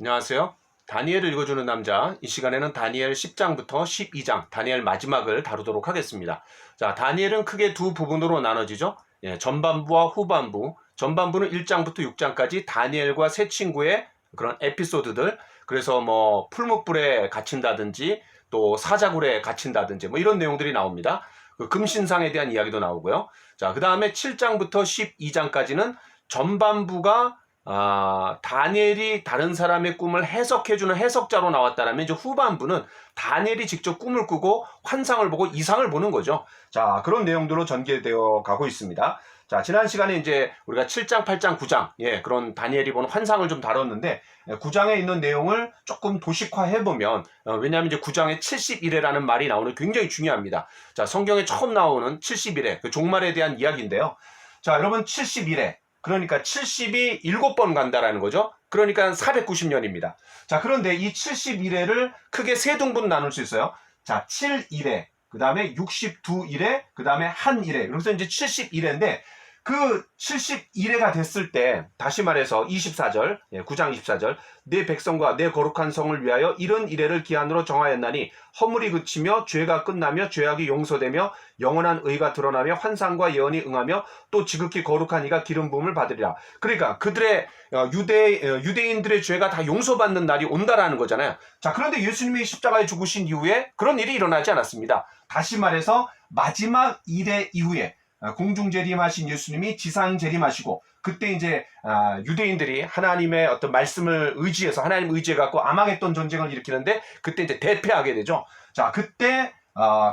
안녕하세요. 다니엘을 읽어주는 남자. 이 시간에는 다니엘 10장부터 12장, 다니엘 마지막을 다루도록 하겠습니다. 자, 다니엘은 크게 두 부분으로 나눠지죠. 전반부와 후반부. 전반부는 1장부터 6장까지 다니엘과 세 친구의 그런 에피소드들. 그래서 뭐 풀무불에 갇힌다든지 또 사자굴에 갇힌다든지 뭐 이런 내용들이 나옵니다. 그 금신상에 대한 이야기도 나오고요. 자, 그 다음에 7장부터 12장까지는 전반부가 다니엘이 다른 사람의 꿈을 해석해주는 해석자로 나왔다라면 이제 후반부는 다니엘이 직접 꿈을 꾸고 환상을 보고 이상을 보는 거죠. 자, 그런 내용들로 전개되어 가고 있습니다. 자, 지난 시간에 이제 우리가 7장, 8장, 9장, 그런 다니엘이 보는 환상을 좀 다뤘는데, 9장에 있는 내용을 조금 도식화해보면, 왜냐하면 이제 9장에 71회라는 말이 나오는 굉장히 중요합니다. 자, 성경에 처음 나오는 71회, 그 종말에 대한 이야기인데요. 자, 여러분 71회. 그러니까 70이 7번 간다라는 거죠. 그러니까 490년입니다. 자, 그런데 이 71회를 크게 세 등분 나눌 수 있어요. 자, 7일회, 그 다음에 62일회, 그 다음에 1일회. 그래서 이제 71회인데 그 71회가 됐을 때 다시 말해서 24절, 9장 24절 내 백성과 내 거룩한 성을 위하여 이런 이래를 기한으로 정하였나니 허물이 그치며 죄가 끝나며 죄악이 용서되며 영원한 의가 드러나며 환상과 예언이 응하며 또 지극히 거룩한 이가 기름 부음을 받으리라. 그러니까 그들의 유대인들의 죄가 다 용서받는 날이 온다라는 거잖아요. 자, 그런데 예수님이 십자가에 죽으신 이후에 그런 일이 일어나지 않았습니다. 다시 말해서 마지막 일의 이후에 공중 재림하신 예수님이 지상 재림하시고 그때 이제 유대인들이 하나님의 어떤 말씀을 의지해서 하나님 의지해 갖고 아마겟돈 전쟁을 일으키는데 그때 이제 대패하게 되죠. 자, 그때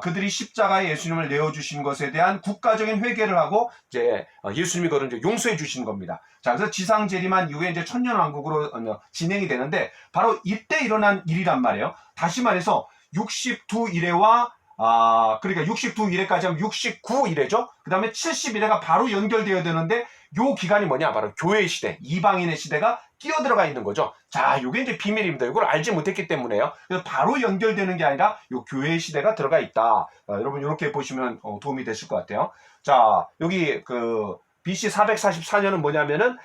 그들이 십자가에 예수님을 내어주신 것에 대한 국가적인 회개를 하고 이제 예수님이 그걸 이제 용서해 주신 겁니다. 자, 그래서 지상 재림한 이후에 이제 천년왕국으로 진행이 되는데 바로 이때 일어난 일이란 말이에요. 다시 말해서 62일에와 그러니까 62일에까지 하면 69일에죠. 그 다음에 70일에가 바로 연결되어야 되는데 요 기간이 뭐냐? 바로 교회 시대, 이방인의 시대가 끼어들어가 있는 거죠. 자, 요게 이제 비밀입니다. 이걸 알지 못했기 때문에요. 그래서 바로 연결되는 게 아니라 요 교회 시대가 들어가 있다. 여러분 이렇게 보시면 도움이 되실 것 같아요. 자, 여기 그 BC 444년은 뭐냐면은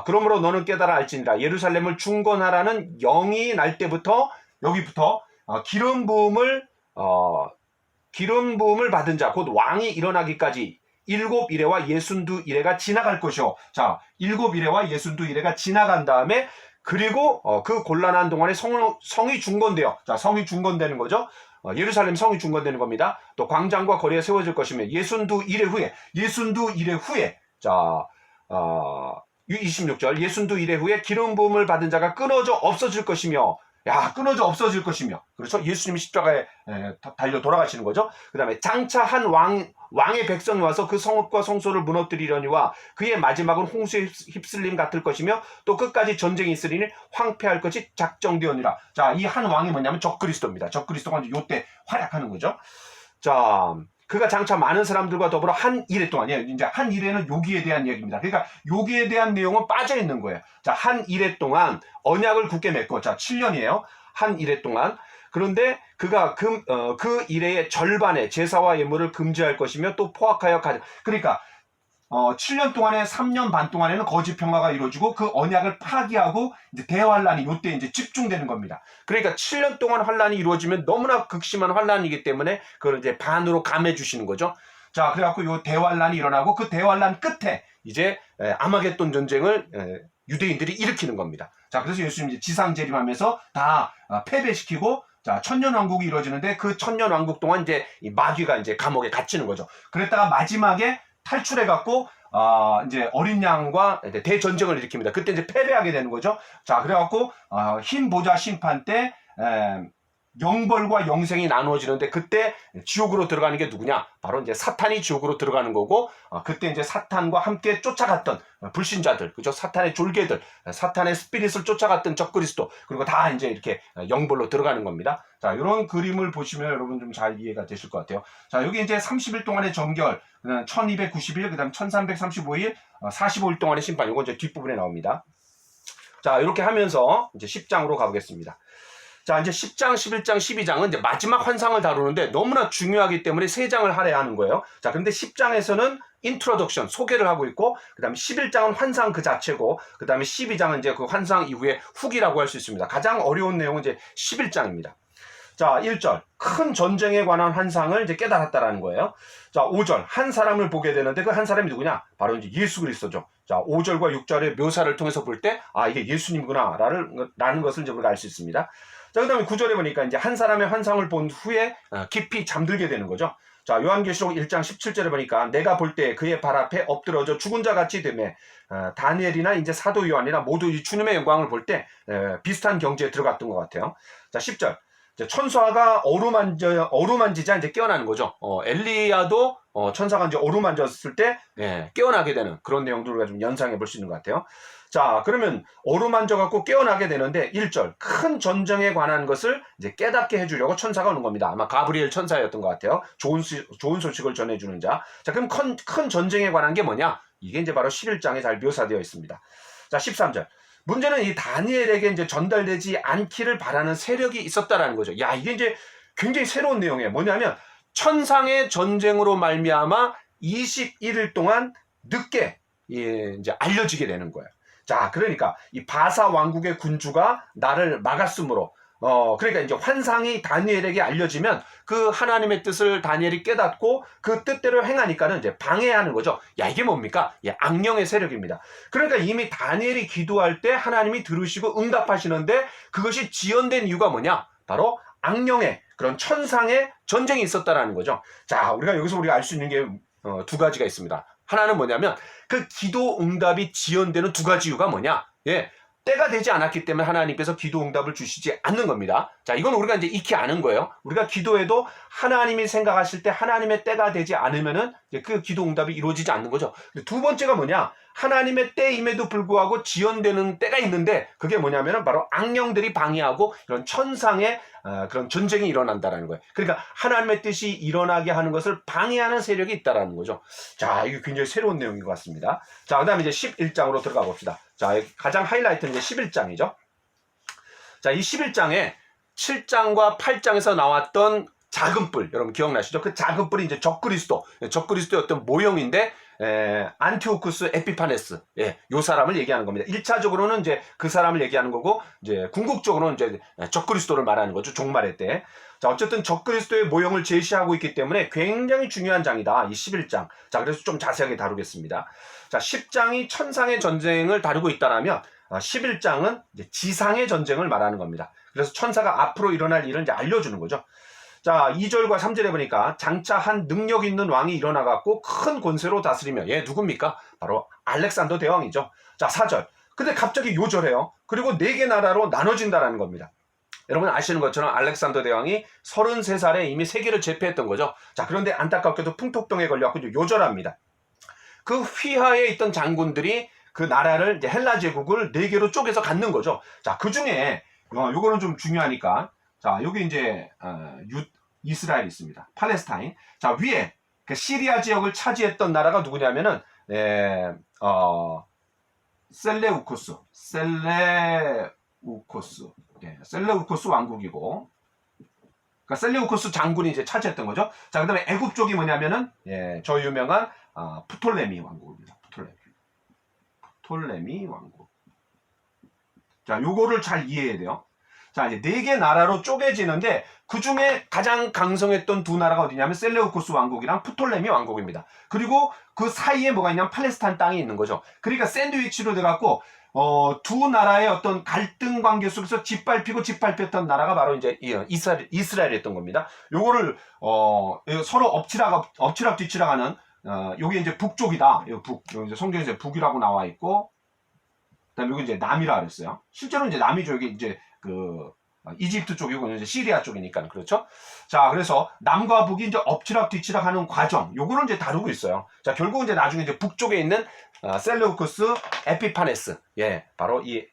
그러므로 너는 깨달아 알지니라 예루살렘을 중건하라는 영이 날 때부터 여기부터 기름 부음을 받은 자, 곧 왕이 일어나기까지 7일회와 62일회가 지나갈 것이요. 자, 7일회와 62일회가 지나간 다음에 그리고 그 곤란한 동안에 성이 중건돼요. 자, 성이 중건되는 거죠. 예루살렘 성이 중건되는 겁니다. 또 광장과 거리에 세워질 것이며 62일회 후에 자, 26절 62일회 후에 기름 부음을 받은 자가 끊어져 없어질 것이며 끊어져 없어질 것이며 그렇죠. 예수님이 십자가에 달려 돌아가시는 거죠. 그 다음에 장차 한 왕의 백성이 와서 그 성읍과 성소를 무너뜨리려니와 그의 마지막은 홍수에 휩쓸림 같을 것이며 또 끝까지 전쟁이 있으리니 황폐할 것이 작정되었니라. 자, 이 한 왕이 뭐냐면 적그리스도입니다. 적그리스도가 이제 요때 활약하는 거죠. 자, 그가 장차 많은 사람들과 더불어 한 일회 동안, 이제 한 일회는 요기에 대한 얘기입니다. 그러니까 요기에 대한 내용은 빠져 있는 거예요. 자, 한 일회 동안 언약을 굳게 맺고, 자, 7년이에요. 한 일회 동안. 그런데 그가 그 일회의 절반의 제사와 예물을 금지할 것이며 또 포악하여 그러니까 7년 동안에 3년 반 동안에는 거짓 평화가 이루어지고 그 언약을 파기하고 이제 대환란이 요때 이제 집중되는 겁니다. 그러니까 7년 동안 환란이 이루어지면 너무나 극심한 환란이기 때문에 그걸 이제 반으로 감해 주시는 거죠. 자, 그래갖고 요 대환란이 일어나고 그 대환란 끝에 이제 아마겟돈 전쟁을 유대인들이 일으키는 겁니다. 자, 그래서 예수님이 이제 지상 재림하면서 다 패배시키고 자, 천년왕국이 이루어지는데 그 천년왕국 동안 이제 이 마귀가 이제 감옥에 갇히는 거죠. 그랬다가 마지막에 탈출해갖고, 이제 어린 양과 대전쟁을 일으킵니다. 그때 이제 패배하게 되는 거죠. 자, 그래갖고, 흰 보좌 심판 때, 영벌과 영생이 나누어지는데 그때 지옥으로 들어가는 게 누구냐? 바로 이제 사탄이 지옥으로 들어가는 거고, 그때 이제 사탄과 함께 쫓아갔던 불신자들, 그죠? 사탄의 졸개들, 사탄의 스피릿을 쫓아갔던 적그리스도, 그리고 다 이제 이렇게 영벌로 들어가는 겁니다. 자, 이런 그림을 보시면 여러분 좀 잘 이해가 되실 것 같아요. 자, 여기 이제 30일 동안의 정결, 1290일, 그 다음 1335일, 45일 동안의 심판, 이건 이제 뒷부분에 나옵니다. 자, 이렇게 하면서 이제 10장으로 가보겠습니다. 자, 이제 10장, 11장, 12장은 이제 마지막 환상을 다루는데 너무나 중요하기 때문에 3장을 할애야 하는 거예요. 자, 그런데 10장에서는 인트로덕션, 소개를 하고 있고, 그 다음에 11장은 환상 그 자체고, 그 다음에 12장은 이제 그 환상 이후에 후기라고 할 수 있습니다. 가장 어려운 내용은 이제 11장입니다. 자, 1절. 큰 전쟁에 관한 환상을 이제 깨달았다라는 거예요. 자, 5절. 한 사람을 보게 되는데 그 한 사람이 누구냐? 바로 이제 예수 그리스도죠. 자, 5절과 6절의 묘사를 통해서 볼 때, 아, 이게 예수님구나, 라는 것을 이제 우리가 알 수 있습니다. 자, 그 다음에 9절에 보니까 이제 한 사람의 환상을 본 후에 깊이 잠들게 되는 거죠. 자, 요한계시록 1장 17절에 보니까 내가 볼 때 그의 발 앞에 엎드러져 죽은 자 같이 되매 다니엘이나 이제 사도 요한이나 모두 이 주님의 영광을 볼 때 비슷한 경지에 들어갔던 것 같아요. 자, 10절. 천사가 어루만지자 이제 깨어나는 거죠. 엘리야도 천사가 이제 어루만졌을 때 깨어나게 되는 그런 내용도 우리가 좀 연상해 볼 수 있는 것 같아요. 자, 그러면 어루만져갖고 깨어나게 되는데 1절 큰 전쟁에 관한 것을 이제 깨닫게 해주려고 천사가 오는 겁니다. 아마 가브리엘 천사였던 것 같아요. 좋은 소식을 전해주는 자. 자, 그럼 큰 전쟁에 관한 게 뭐냐? 이게 이제 바로 11장에 잘 묘사되어 있습니다. 자, 13절. 문제는 이 다니엘에게 이제 전달되지 않기를 바라는 세력이 있었다라는 거죠. 야, 이게 이제 굉장히 새로운 내용이에요. 뭐냐면 천상의 전쟁으로 말미암아 21일 동안 늦게 이제 알려지게 되는 거예요. 자, 그러니까 이 바사 왕국의 군주가 나를 막았으므로 그러니까 이제 환상이 다니엘에게 알려지면 그 하나님의 뜻을 다니엘이 깨닫고 그 뜻대로 행하니까는 이제 방해하는 거죠. 야, 이게 뭡니까? 예, 악령의 세력입니다. 그러니까 이미 다니엘이 기도할 때 하나님이 들으시고 응답하시는데 그것이 지연된 이유가 뭐냐? 바로 악령의 그런 천상의 전쟁이 있었다라는 거죠. 자, 우리가 알 수 있는 게 두 가지가 있습니다. 하나는 뭐냐면 그 기도 응답이 지연되는 두 가지 이유가 뭐냐? 예. 때가 되지 않았기 때문에 하나님께서 기도 응답을 주시지 않는 겁니다. 자, 이건 우리가 이제 익히 아는 거예요. 우리가 기도해도 하나님이 생각하실 때 하나님의 때가 되지 않으면은 이제 그 기도 응답이 이루어지지 않는 거죠. 두 번째가 뭐냐? 하나님의 때임에도 불구하고 지연되는 때가 있는데 그게 뭐냐면은 바로 악령들이 방해하고 이런 천상의 그런 전쟁이 일어난다라는 거예요. 그러니까 하나님의 뜻이 일어나게 하는 것을 방해하는 세력이 있다라는 거죠. 자, 이게 굉장히 새로운 내용인 것 같습니다. 자, 그 다음에 이제 11장으로 들어가 봅시다. 자, 가장 하이라이트는 이제 11장이죠. 자, 이 11장에 7장과 8장에서 나왔던 작은 뿔, 여러분 기억나시죠? 그 작은 뿔이 이제 적그리스도의 어떤 모형인데, 안티오쿠스 에피파네스, 요 사람을 얘기하는 겁니다. 1차적으로는 이제 그 사람을 얘기하는 거고, 이제 궁극적으로는 이제 적그리스도를 말하는 거죠. 종말의 때. 자, 어쨌든 적그리스도의 모형을 제시하고 있기 때문에 굉장히 중요한 장이다. 이 11장. 자, 그래서 좀 자세하게 다루겠습니다. 자, 10장이 천상의 전쟁을 다루고 있다라면, 11장은 이제 지상의 전쟁을 말하는 겁니다. 그래서 천사가 앞으로 일어날 일을 이제 알려주는 거죠. 자, 2절과 3절에 보니까 장차 한 능력 있는 왕이 일어나갖고 큰 권세로 다스리며 얘 누굽니까? 바로 알렉산더 대왕이죠. 자, 4절. 근데 갑자기 요절해요. 그리고 4개 나라로 나눠진다라는 겁니다. 여러분 아시는 것처럼 알렉산더 대왕이 33살에 이미 세계를 제패했던 거죠. 자, 그런데 안타깝게도 풍토병에 걸려갖고 요절합니다. 그 휘하에 있던 장군들이 그 나라를 이제 헬라 제국을 4개로 쪼개서 갖는 거죠. 자, 그 중에 요거는 좀 중요하니까 자, 여기 이제 이스라엘이 있습니다. 팔레스타인. 자, 위에 그 시리아 지역을 차지했던 나라가 누구냐면은 셀레우코스 왕국이고, 그러니까 셀레우코스 장군이 이제 차지했던 거죠. 자, 그다음에 애굽 쪽이 뭐냐면은 저 유명한 프톨레미 왕국입니다. 프톨레미 왕국. 자, 요거를 잘 이해해야 돼요. 자, 이제 4개 나라로 쪼개지는데 그 중에 가장 강성했던 두 나라가 어디냐면 셀레우코스 왕국이랑 프톨레미 왕국입니다. 그리고 그 사이에 뭐가 있냐면 팔레스타인 땅이 있는 거죠. 그러니까 샌드위치로 돼갖고 두 나라의 어떤 갈등 관계 속에서 짓밟혔던 나라가 바로 이제 이스라엘이었던 겁니다. 요거를 서로 엎치락뒤치락하는 요게 이제 북쪽이다. 여기 이제 성경에서 북이라고 나와 있고, 그다음에 여기 이제 남이라 그랬어요. 실제로 이제 남이죠. 여기 이제 그 이집트 쪽이고 이제 시리아 쪽이니까 그렇죠. 자, 그래서 남과 북이 이제 엎치락뒤치락하는 과정, 요거는 이제 다루고 있어요. 자, 결국 이제 나중에 이제 북쪽에 있는 셀레우코스 에피파네스, 바로 이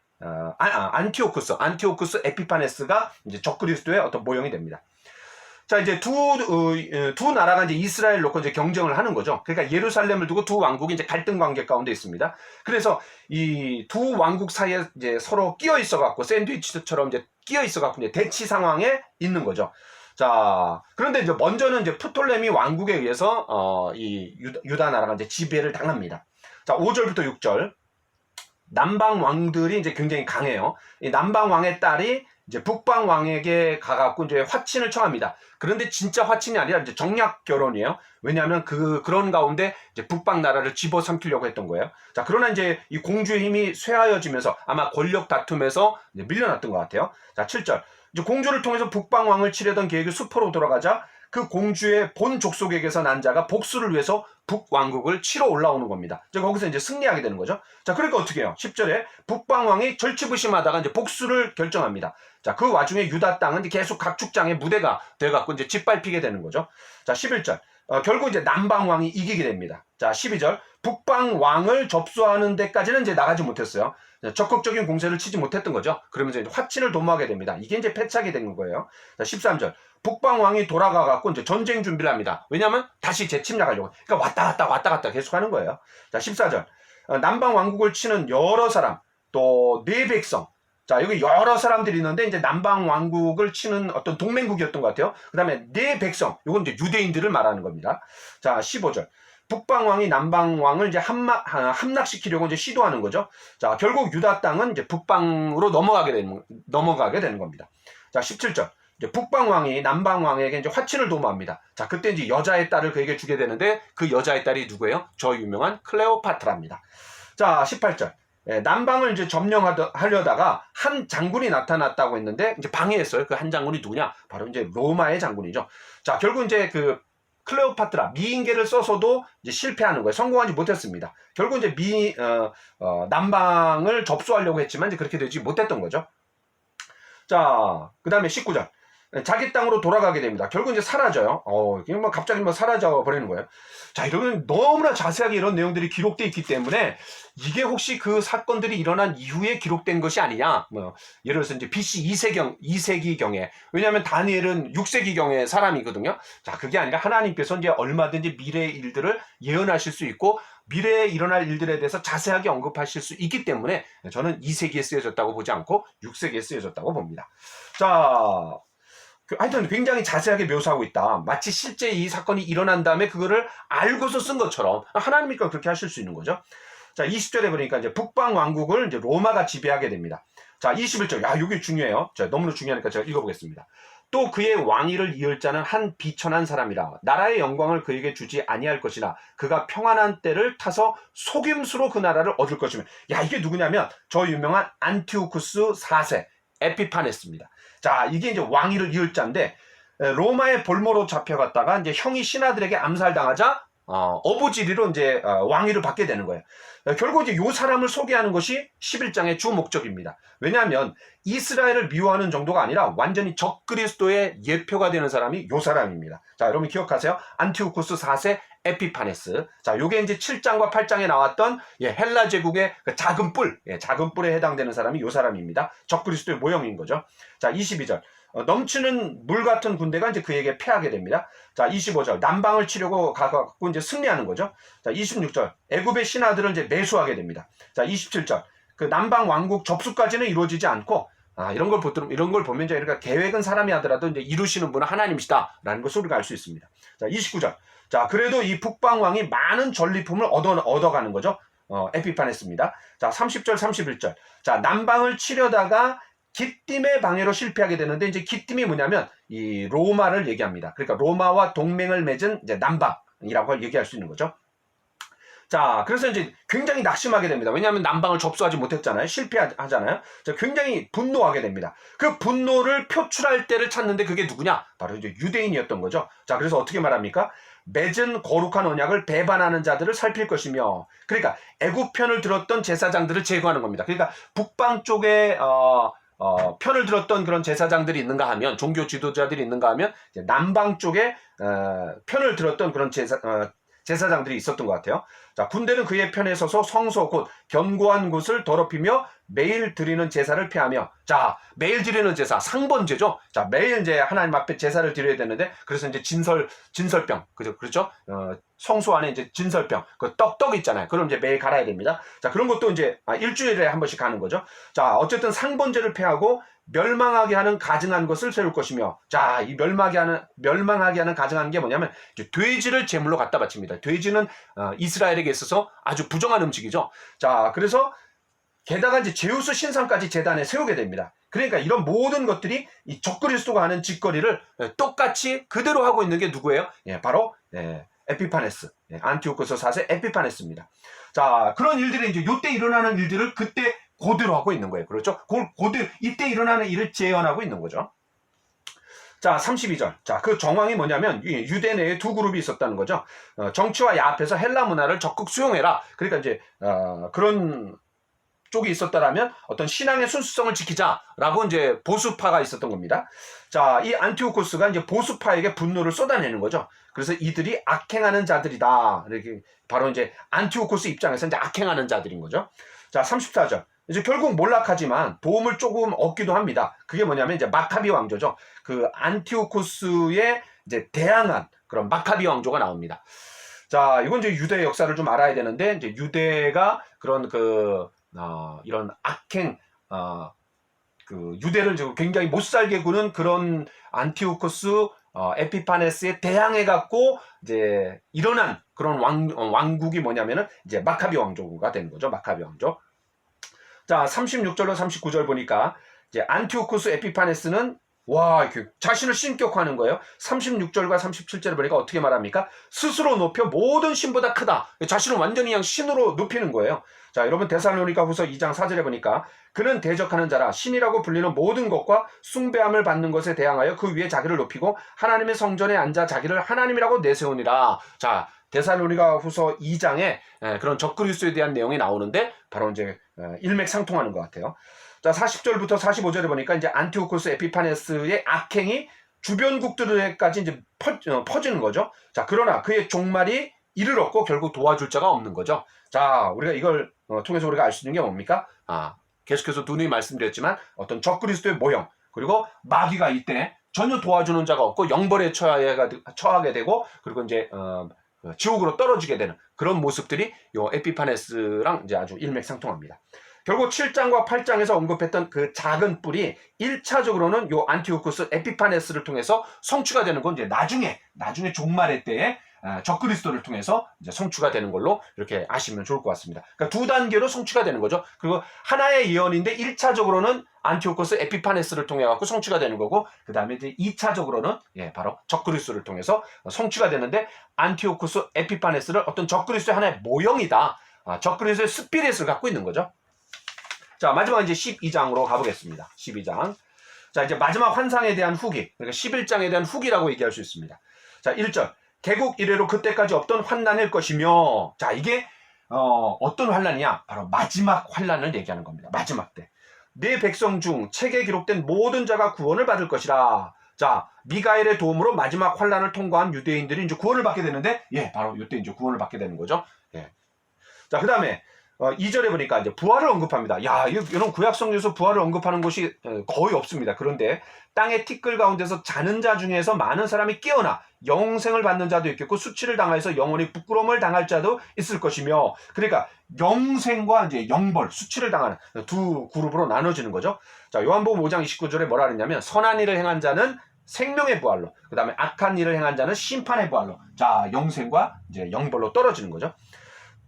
안티오쿠스 에피파네스가 이제 적그리스도의 어떤 모형이 됩니다. 자, 이제 두 나라가 이제 이스라엘 놓고 이제 경쟁을 하는 거죠. 그러니까 예루살렘을 두고 두 왕국이 이제 갈등 관계 가운데 있습니다. 그래서 이 두 왕국 사이에 이제 서로 끼어 있어 갖고 샌드위치처럼 이제 끼어 있어 갖고 이제 대치 상황에 있는 거죠. 자, 그런데 이제 먼저는 이제 프톨레미 왕국에 의해서 이 유다 나라가 이제 지배를 당합니다. 자, 5절부터 6절. 남방 왕들이 이제 굉장히 강해요. 이 남방 왕의 딸이 이제 북방 왕에게 가갖고 이제 화친을 청합니다. 그런데 진짜 화친이 아니라 이제 정략 결혼이에요. 왜냐하면 그런 가운데 이제 북방 나라를 집어삼키려고 했던 거예요. 자, 그러나 이제 이 공주의 힘이 쇠하여지면서 아마 권력 다툼에서 이제 밀려났던 것 같아요. 자, 7절. 이제 공주를 통해서 북방 왕을 치려던 계획이 수포로 돌아가자 그 공주의 본 족속에게서 난 자가 복수를 위해서 북왕국을 치러 올라오는 겁니다. 거기서 이제 승리하게 되는 거죠. 자, 그러니까 어떻게 해요? 10절에 북방왕이 절치부심하다가 이제 복수를 결정합니다. 자, 그 와중에 유다 땅은 이제 계속 각축장의 무대가 돼갖고 이제 짓밟히게 되는 거죠. 자, 11절. 결국 이제 남방왕이 이기게 됩니다. 자, 12절. 북방왕을 접수하는 데까지는 이제 나가지 못했어요. 적극적인 공세를 치지 못했던 거죠. 그러면서 이제 화친을 도모하게 됩니다. 이게 이제 패착이 된 거예요. 자, 13절. 북방왕이 돌아가갖고 이제 전쟁 준비를 합니다. 왜냐하면 다시 재침략하려고. 그러니까 왔다 갔다 계속 하는 거예요. 자, 14절. 남방 왕국을 치는 여러 사람, 또 네 백성. 자, 여기 여러 사람들이 있는데 이제 남방 왕국을 치는 어떤 동맹국이었던 것 같아요. 그 다음에 네 백성. 이건 이제 유대인들을 말하는 겁니다. 자, 15절. 북방왕이 남방왕을 이제 함락시키려고 이제 시도하는 거죠. 자, 결국 유다 땅은 이제 북방으로 넘어가게 되는 겁니다. 자, 17절. 이제 북방왕이 남방왕에게 이제 화친을 도모합니다. 자, 그때 이제 여자의 딸을 그에게 주게 되는데 그 여자의 딸이 누구예요? 저 유명한 클레오파트라입니다. 자, 18절. 남방을 이제 점령하려다가 한 장군이 나타났다고 했는데 이제 방해했어요. 그 한 장군이 누구냐? 바로 이제 로마의 장군이죠. 자, 결국 이제 그 클레오파트라 미인계를 써서도 이제 실패하는 거예요. 성공하지 못했습니다. 결국 이제 남방을 접수하려고 했지만 이제 그렇게 되지 못했던 거죠. 자, 그 다음에 19절. 자기 땅으로 돌아가게 됩니다. 결국 이제 사라져요. 그냥 뭐 갑자기 뭐 사라져 버리는 거예요. 자, 이러면 너무나 자세하게 이런 내용들이 기록되어 있기 때문에 이게 혹시 그 사건들이 일어난 이후에 기록된 것이 아니냐? 예를 들어서 이제 BC 2세기경에, 왜냐하면 다니엘은 6세기경의 사람이거든요. 자, 그게 아니라 하나님께서 이제 얼마든지 미래의 일들을 예언하실 수 있고 미래에 일어날 일들에 대해서 자세하게 언급하실 수 있기 때문에 저는 2세기에 쓰여졌다고 보지 않고 6세기에 쓰여졌다고 봅니다. 자, 하여튼 굉장히 자세하게 묘사하고 있다. 마치 실제 이 사건이 일어난 다음에 그거를 알고서 쓴 것처럼 하나님이니까 그렇게 하실 수 있는 거죠. 자, 20절에 보니까 이제 북방 왕국을 이제 로마가 지배하게 됩니다. 자, 21절. 야, 이게 중요해요. 자, 너무나 중요하니까 제가 읽어보겠습니다. 또 그의 왕위를 이을 자는 한 비천한 사람이라 나라의 영광을 그에게 주지 아니할 것이나 그가 평안한 때를 타서 속임수로 그 나라를 얻을 것이며. 야, 이게 누구냐면 저 유명한 안티오쿠스 4세 에피파네스입니다. 자, 이게 이제 왕위를 이을 자인데 로마의 볼모로 잡혀갔다가 이제 형이 신하들에게 암살당하자 어부지리로 이제 왕위를 받게 되는 거예요. 결국 이제 요 사람을 소개하는 것이 11장의 주 목적입니다. 왜냐하면 이스라엘을 미워하는 정도가 아니라 완전히 적그리스도의 예표가 되는 사람이 요 사람입니다. 자, 여러분 기억하세요? 안티오쿠스 4세 에피파네스. 자, 요게 이제 7장과 8장에 나왔던 헬라 제국의 그 작은 뿔에 해당되는 사람이 요 사람입니다. 적그리스도의 모형인 거죠. 자, 22절. 넘치는 물 같은 군대가 이제 그에게 패하게 됩니다. 자, 25절. 남방을 치려고 가갖고 이제 승리하는 거죠. 자, 26절. 애굽의 신하들을 이제 매수하게 됩니다. 자, 27절. 그 남방 왕국 접수까지는 이루어지지 않고 이런 걸 보면 이제 그러니까 계획은 사람이 하더라도 이제 이루시는 분은 하나님이시다라는 것을 우리가 알 수 있습니다. 자, 29절. 자, 그래도 이 북방 왕이 많은 전리품을 얻어가는 거죠. 에피파네스입니다. 자, 30절, 31절. 자, 남방을 치려다가 기띔의 방해로 실패하게 되는데 이제 기띔이 뭐냐면 이 로마를 얘기합니다. 그러니까 로마와 동맹을 맺은 이제 남방이라고 얘기할 수 있는 거죠. 자, 그래서 이제 굉장히 낙심하게 됩니다. 왜냐하면 남방을 접수하지 못했잖아요. 실패하잖아요. 자, 굉장히 분노하게 됩니다. 그 분노를 표출할 때를 찾는데 그게 누구냐? 바로 이제 유대인이었던 거죠. 자, 그래서 어떻게 말합니까? 맺은 거룩한 언약을 배반하는 자들을 살필 것이며, 그러니까 애굽 편을 들었던 제사장들을 제거하는 겁니다. 그러니까 북방 쪽에 편을 들었던 그런 제사장들이 있는가 하면, 종교 지도자들이 있는가 하면, 이제 남방 쪽에 편을 들었던 그런 제사장들이 있었던 것 같아요. 자, 군대는 그의 편에 서서 성소 곧 견고한 곳을 더럽히며 매일 드리는 제사를 피하며, 자, 매일 드리는 제사, 상번제죠. 자, 매일 이제 하나님 앞에 제사를 드려야 되는데, 그래서 이제 진설병, 그렇죠? 성소 안에 이제 진설병, 그 떡 있잖아요. 그럼 이제 매일 갈아야 됩니다. 자, 그런 것도 이제 일주일에 한 번씩 가는 거죠. 자, 어쨌든 상번제를 피하고 멸망하게 하는 가증한 것을 세울 것이며, 자, 이 멸망하게 하는 가증한 게 뭐냐면, 이제 돼지를 제물로 갖다 바칩니다. 돼지는 이스라엘에게 있어서 아주 부정한 음식이죠. 자, 그래서 게다가 이제 제우스 신상까지 제단에 세우게 됩니다. 그러니까 이런 모든 것들이 이 적그리스도가 하는 짓거리를 똑같이 그대로 하고 있는 게 누구예요? 예, 바로 에피파네스, 안티오코스 4세 에피파네스입니다. 자, 그런 일들이 이제 요때 일어나는 일들을 그때 그대로 하고 있는 거예요. 그렇죠? 이때 일어나는 일을 재현하고 있는 거죠. 자, 32절. 자, 그 정황이 뭐냐면 유대 내에 두 그룹이 있었다는 거죠. 정치와 야합해서 헬라 문화를 적극 수용해라. 그러니까 이제 그런 쪽이 있었다라면 어떤 신앙의 순수성을 지키자라고 이제 보수파가 있었던 겁니다. 자, 이 안티오코스가 이제 보수파에게 분노를 쏟아내는 거죠. 그래서 이들이 악행하는 자들이다. 이렇게 바로 이제 안티오코스 입장에서 이제 악행하는 자들인 거죠. 자, 34절. 이제 결국 몰락하지만 도움을 조금 얻기도 합니다. 그게 뭐냐면 이제 마카비 왕조죠. 그 안티오코스에 이제 대항한 그런 마카비 왕조가 나옵니다. 자, 이건 이제 유대 역사를 좀 알아야 되는데, 이제 유대가 그런 이런 악행, 그 유대를 굉장히 못살게 구는 그런 안티오코스 에피파네스에 대항해 갖고 이제 일어난 그런 왕국이 뭐냐면은 이제 마카비 왕조가 되는 거죠. 마카비 왕조. 자, 36절로 39절 보니까 이제 안티오코스 에피파네스는 이렇게 자신을 신격화하는 거예요. 36절과 37절을 보니까 어떻게 말합니까? 스스로 높여 모든 신보다 크다. 자신을 완전히 그냥 신으로 높이는 거예요. 자, 여러분 데살로니가 후서 2장 4절에 보니까 그는 대적하는 자라 신이라고 불리는 모든 것과 숭배함을 받는 것에 대항하여 그 위에 자기를 높이고 하나님의 성전에 앉아 자기를 하나님이라고 내세우니라. 자, 데살로니가 후서 2장에 그런 적그리스도에 대한 내용이 나오는데 바로 이제 일맥상통하는 것 같아요. 자, 40절부터 45절에 보니까 이제 안티오코스 에피파네스의 악행이 주변국들에까지 이제 퍼지는 거죠. 자, 그러나 그의 종말이 이를 얻고 결국 도와줄 자가 없는 거죠. 자, 우리가 이걸 통해서 우리가 알 수 있는 게 뭡니까? 계속해서 누누이 말씀드렸지만 어떤 적그리스도의 모형, 그리고 마귀가 이때 전혀 도와주는 자가 없고 영벌에 처하게 되고, 그리고 이제 지옥으로 떨어지게 되는 그런 모습들이 요 에피파네스랑 이제 아주 일맥상통합니다. 결국 7장과 8장에서 언급했던 그 작은 뿔이 1차적으로는 요 안티오코스 에피파네스를 통해서 성취가 되는 건 이제 나중에 종말의 때에 적그리스도를 통해서 이제 성취가 되는 걸로 이렇게 아시면 좋을 것 같습니다. 그러니까 두 단계로 성취가 되는 거죠. 그리고 하나의 예언인데 1차적으로는 안티오코스 에피파네스를 통해 갖고 성취가 되는 거고, 그 다음에 이제 2차적으로는 바로 적그리스도를 통해서 성취가 되는데, 안티오코스 에피파네스를 어떤 적그리스도의 하나의 모형이다. 적그리스도의 스피릿을 갖고 있는 거죠. 자, 마지막 이제 12장으로 가보겠습니다. 12장. 자, 이제 마지막 환상에 대한 후기, 그러니까 11장에 대한 후기라고 얘기할 수 있습니다. 자, 1절. 개국 이래로 그때까지 없던 환난일 것이며, 자, 이게 어떤 환난이냐? 바로 마지막 환난을 얘기하는 겁니다. 마지막 때. 내 백성 중 책에 기록된 모든 자가 구원을 받을 것이라. 자, 미가엘의 도움으로 마지막 환난을 통과한 유대인들이 이제 구원을 받게 되는데, 바로 이때 이제 구원을 받게 되는 거죠. 자, 그 다음에 2절에 보니까 이제 부활을 언급합니다. 이런 구약성경에서 부활을 언급하는 곳이 거의 없습니다. 그런데 땅의 티끌 가운데서 자는 자 중에서 많은 사람이 깨어나 영생을 받는 자도 있겠고 수치를 당하여서 영원히 부끄러움을 당할 자도 있을 것이며, 그러니까 영생과 이제 영벌, 수치를 당하는 두 그룹으로 나눠지는 거죠. 자, 요한복음 5장 29절에 뭐라 그랬냐면 선한 일을 행한 자는 생명의 부활로, 그 다음에 악한 일을 행한 자는 심판의 부활로, 자, 영생과 이제 영벌로 떨어지는 거죠.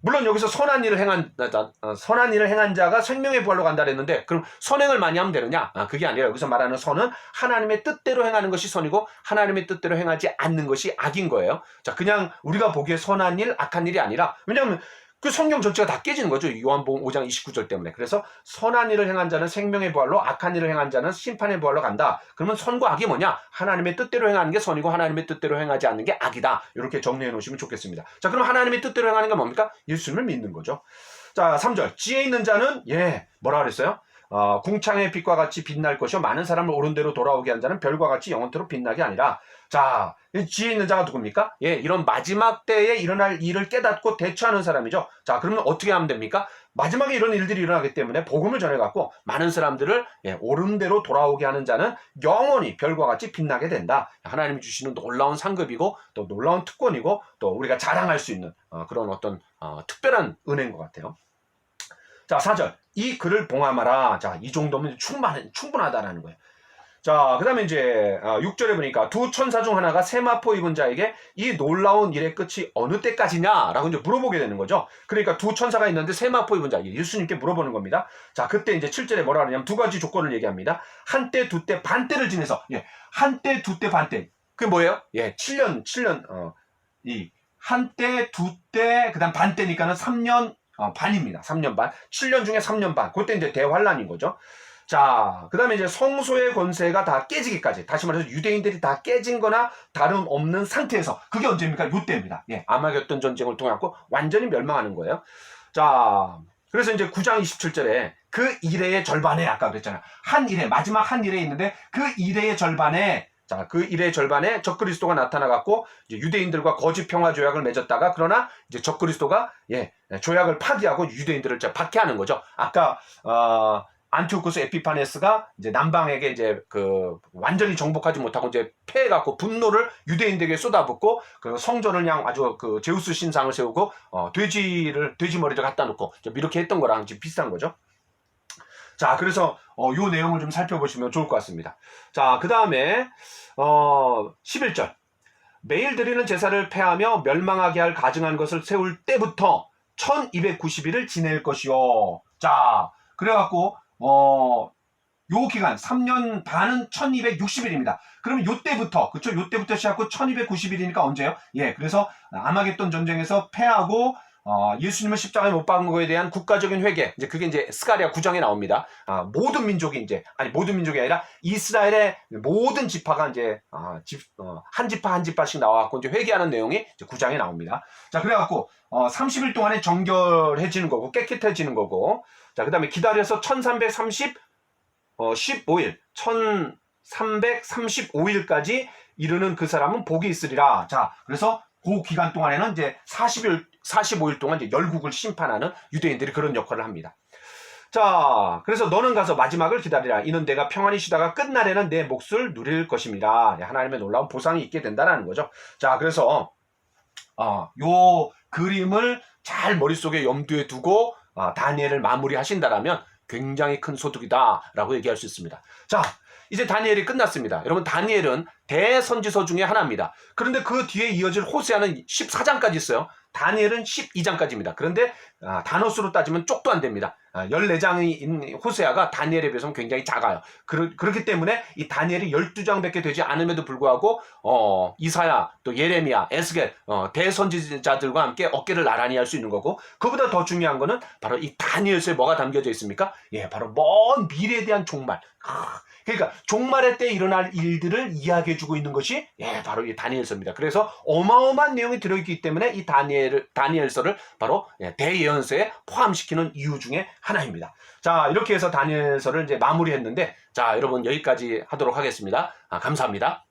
물론 여기서 선한 일을 행한 자가 생명의 부활로 간다 그랬는데, 그럼 선행을 많이 하면 되느냐? 그게 아니라 여기서 말하는 선은 하나님의 뜻대로 행하는 것이 선이고 하나님의 뜻대로 행하지 않는 것이 악인 거예요. 자, 그냥 우리가 보기에 선한 일, 악한 일이 아니라, 왜냐하면 그 성경 전체가 다 깨지는 거죠. 요한복음 5장 29절 때문에. 그래서 선한 일을 행한 자는 생명의 부활로, 악한 일을 행한 자는 심판의 부활로 간다. 그러면 선과 악이 뭐냐? 하나님의 뜻대로 행하는 게 선이고 하나님의 뜻대로 행하지 않는 게 악이다. 이렇게 정리해 놓으시면 좋겠습니다. 자, 그럼 하나님의 뜻대로 행하는 게 뭡니까? 예수님을 믿는 거죠. 자, 3절. 지혜 있는 자는 뭐라 그랬어요? 궁창의 빛과 같이 빛날 것이요 많은 사람을 옳은 대로 돌아오게 한 자는 별과 같이 영원토록 빛나게 하니라. 자, 지혜 있는 자가 누굽니까? 예, 이런 마지막 때에 일어날 일을 깨닫고 대처하는 사람이죠. 자, 그러면 어떻게 하면 됩니까? 마지막에 이런 일들이 일어나기 때문에 복음을 전해갖고 많은 사람들을 옳은 대로 돌아오게 하는 자는 영원히 별과 같이 빛나게 된다. 하나님이 주시는 놀라운 상급이고 또 놀라운 특권이고 또 우리가 자랑할 수 있는 그런 어떤 특별한 은혜인 것 같아요. 자, 4절. 이 글을 봉함하라. 자, 이 정도면 충분하다라는 거예요. 자, 그 다음에 이제 6절에 보니까 두 천사 중 하나가 세마포 입은 자에게 이 놀라운 일의 끝이 어느 때까지냐? 라고 이제 물어보게 되는 거죠. 그러니까 두 천사가 있는데 세마포 입은 자, 예수님께 물어보는 겁니다. 자, 그때 이제 7절에 뭐라 그러냐면 두 가지 조건을 얘기합니다. 한때, 두때, 반때를 지내서, 한때, 두때, 반때. 그게 뭐예요? 7년, 한때, 두때, 그 다음 반때니까는 3년 반입니다. 3년 반. 7년 중에 3년 반. 그때 이제 대환란인 거죠. 자, 그 다음에 이제 성소의 권세가 다 깨지기까지, 다시 말해서 유대인들이 다 깨진 거나 다름없는 상태에서, 그게 언제입니까? 이때입니다. 아마겟돈 전쟁을 통해 갖고 완전히 멸망하는 거예요. 자, 그래서 이제 9장 27절에 그 이래의 절반에, 아까 그랬잖아요. 한 이래, 마지막 한 이래 있는데 그 이래의 절반에, 자, 그 이래의 절반에 적그리스도가 나타나갖고 이제 유대인들과 거짓 평화 조약을 맺었다가, 그러나 이제 적그리스도가 조약을 파기하고 유대인들을 박해하는 거죠. 아까 안티오쿠스 에피파네스가 이제 남방에게 이제 완전히 정복하지 못하고 이제 패해갖고 분노를 유대인들에게 쏟아붓고 그 성전을 그냥 아주 제우스 신상을 세우고 돼지 머리를 갖다 놓고 이렇게 했던 거랑 지금 비슷한 거죠. 자, 그래서 요 내용을 좀 살펴보시면 좋을 것 같습니다. 자, 그 다음에 11절. 매일 드리는 제사를 폐하며 멸망하게 할 가증한 것을 세울 때부터 1290일을 지낼 것이요. 자, 그래갖고 요 기간 3년 반은 1260일입니다. 그럼 요때부터, 그쵸? 요때부터 시작하고 1290일이니까 언제요? 그래서 아마겟돈 전쟁에서 패하고 예수님을 십자가에 못 박은 거에 대한 국가적인 회개, 이제 그게 이제 스가랴 9장에 나옵니다. 모든 민족이 모든 민족이 아니라 이스라엘의 모든 지파가 이제 한 지파 한 지파씩 나와갖고 이제 회개하는 내용이 이제 9장에 나옵니다. 자, 그래갖고 30일 동안에 정결해지는 거고 깨끗해지는 거고, 자, 그 다음에 기다려서 1335일까지 이르는 그 사람은 복이 있으리라. 자, 그래서 그 기간 동안에는 이제 45일 동안 이제 열국을 심판하는 유대인들이 그런 역할을 합니다. 자, 그래서 너는 가서 마지막을 기다리라. 이는 내가 평안히 쉬다가 끝날에는 내 몫을 누릴 것입니다. 하나님의 놀라운 보상이 있게 된다는 거죠. 자, 그래서 요 그림을 잘 머릿속에 염두에 두고 다니엘을 마무리하신다라면 굉장히 큰 소득이다라고 얘기할 수 있습니다. 자, 이제 다니엘이 끝났습니다. 여러분, 다니엘은 대선지서 중에 하나입니다. 그런데 그 뒤에 이어질 호세아는 14장까지 있어요. 다니엘은 12장까지입니다. 그런데 단어수로 따지면 쪽도 안 됩니다. 14장인 호세아가 다니엘에 비해서는 굉장히 작아요. 그렇기 때문에 이 다니엘이 12장밖에 되지 않음에도 불구하고 이사야, 또 예레미야, 에스겔 대선지자들과 함께 어깨를 나란히 할 수 있는 거고, 그보다 더 중요한 거는 바로 이 다니엘서에 뭐가 담겨져 있습니까? 바로 먼 미래에 대한 종말. 그러니까 종말의 때 일어날 일들을 이야기해주고 있는 것이 바로 이 다니엘서입니다. 그래서 어마어마한 내용이 들어있기 때문에 이 다니엘서를 바로 대예언서에 포함시키는 이유 중에 하나입니다. 자, 이렇게 해서 다니엘서를 이제 마무리했는데, 자, 여러분 여기까지 하도록 하겠습니다. 감사합니다.